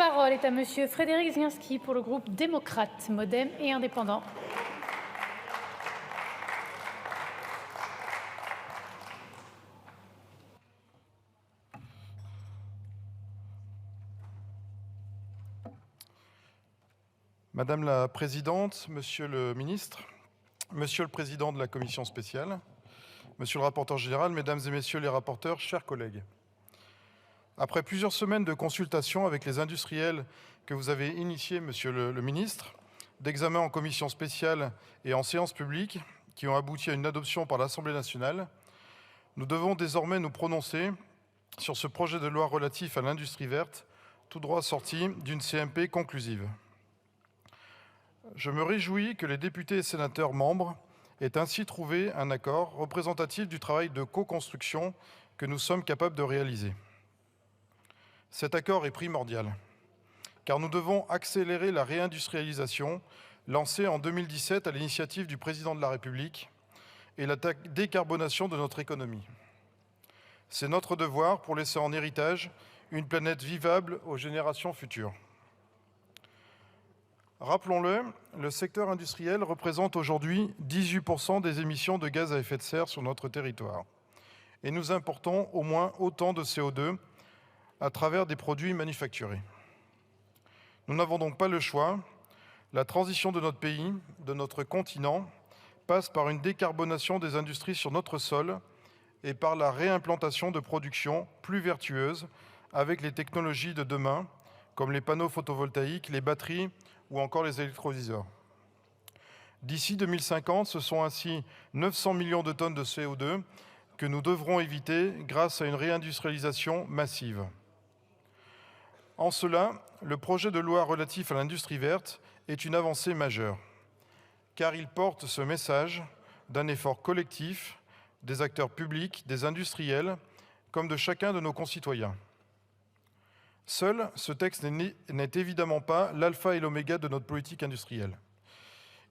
parole est à Monsieur Frédéric Zienski pour le groupe démocrate, modem et indépendant. Madame la Présidente, Monsieur le Ministre, Monsieur le Président de la Commission spéciale, Monsieur le rapporteur général, Mesdames et Messieurs les rapporteurs, chers collègues. Après plusieurs semaines de consultation avec les industriels que vous avez initiés, Monsieur le Ministre, d'examen en commission spéciale et en séance publique, qui ont abouti à une adoption par l'Assemblée nationale, nous devons désormais nous prononcer sur ce projet de loi relatif à l'industrie verte, tout droit sorti d'une CMP conclusive. Je me réjouis que les députés et sénateurs membres aient ainsi trouvé un accord représentatif du travail de co-construction que nous sommes capables de réaliser. Cet accord est primordial, car nous devons accélérer la réindustrialisation lancée en 2017 à l'initiative du Président de la République et la décarbonation de notre économie. C'est notre devoir pour laisser en héritage une planète vivable aux générations futures. Rappelons-le, le secteur industriel représente aujourd'hui 18% des émissions de gaz à effet de serre sur notre territoire. Et nous importons au moins autant de CO2 à travers des produits manufacturés. Nous n'avons donc pas le choix. La transition de notre pays, de notre continent, passe par une décarbonation des industries sur notre sol et par la réimplantation de production plus vertueuse avec les technologies de demain, comme les panneaux photovoltaïques, les batteries ou encore les électrolyseurs. D'ici 2050, ce sont ainsi 900 millions de tonnes de CO2 que nous devrons éviter grâce à une réindustrialisation massive. En cela, le projet de loi relatif à l'industrie verte est une avancée majeure, car il porte ce message d'un effort collectif des acteurs publics, des industriels, comme de chacun de nos concitoyens. Seul, ce texte n'est évidemment pas l'alpha et l'oméga de notre politique industrielle.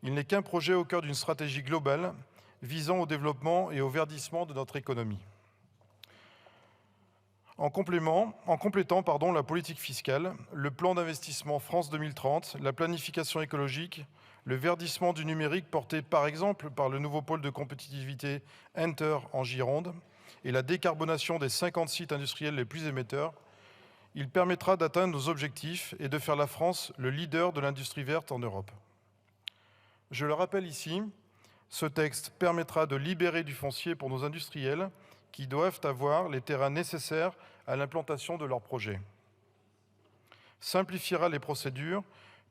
Il n'est qu'un projet au cœur d'une stratégie globale visant au développement et au verdissement de notre économie. En complétant la politique fiscale, le plan d'investissement France 2030, la planification écologique, le verdissement du numérique porté par exemple par le nouveau pôle de compétitivité Enter en Gironde et la décarbonation des 50 sites industriels les plus émetteurs, il permettra d'atteindre nos objectifs et de faire la France le leader de l'industrie verte en Europe. Je le rappelle ici, ce texte permettra de libérer du foncier pour nos industriels qui doivent avoir les terrains nécessaires à l'implantation de leurs projets. Simplifiera les procédures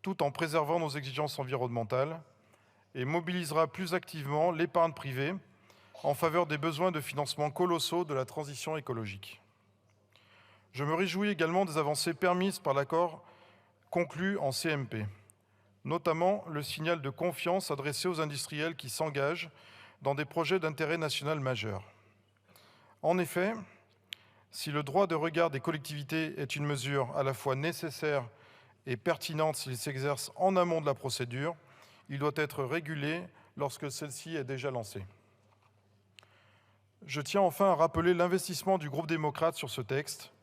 tout en préservant nos exigences environnementales et mobilisera plus activement l'épargne privée en faveur des besoins de financement colossaux de la transition écologique. Je me réjouis également des avancées permises par l'accord conclu en CMP, notamment le signal de confiance adressé aux industriels qui s'engagent dans des projets d'intérêt national majeur. En effet, si le droit de regard des collectivités est une mesure à la fois nécessaire et pertinente s'il s'exerce en amont de la procédure, il doit être régulé lorsque celle-ci est déjà lancée. Je tiens enfin à rappeler l'investissement du groupe démocrate sur ce texte,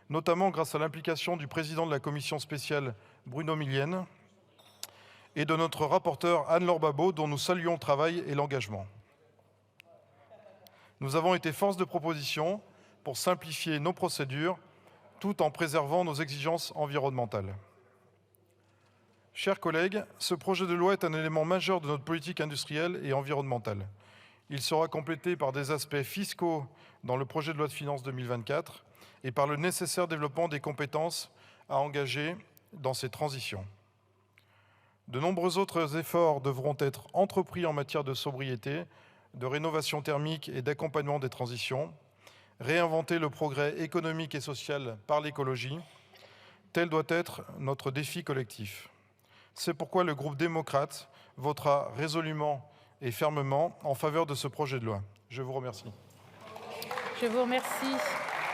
notamment grâce à l'implication du président de la commission spéciale Bruno Millienne et de notre rapporteur Anne-Laure Babot, dont nous saluons le travail et l'engagement. Nous avons été force de proposition pour simplifier nos procédures tout en préservant nos exigences environnementales. Chers collègues, ce projet de loi est un élément majeur de notre politique industrielle et environnementale. Il sera complété par des aspects fiscaux dans le projet de loi de finances 2024 et par le nécessaire développement des compétences à engager dans ces transitions. De nombreux autres efforts devront être entrepris en matière de sobriété, de rénovation thermique et d'accompagnement des transitions, réinventer le progrès économique et social par l'écologie, tel doit être notre défi collectif. C'est pourquoi le groupe démocrate votera résolument et fermement en faveur de ce projet de loi. Je vous remercie. Je vous remercie.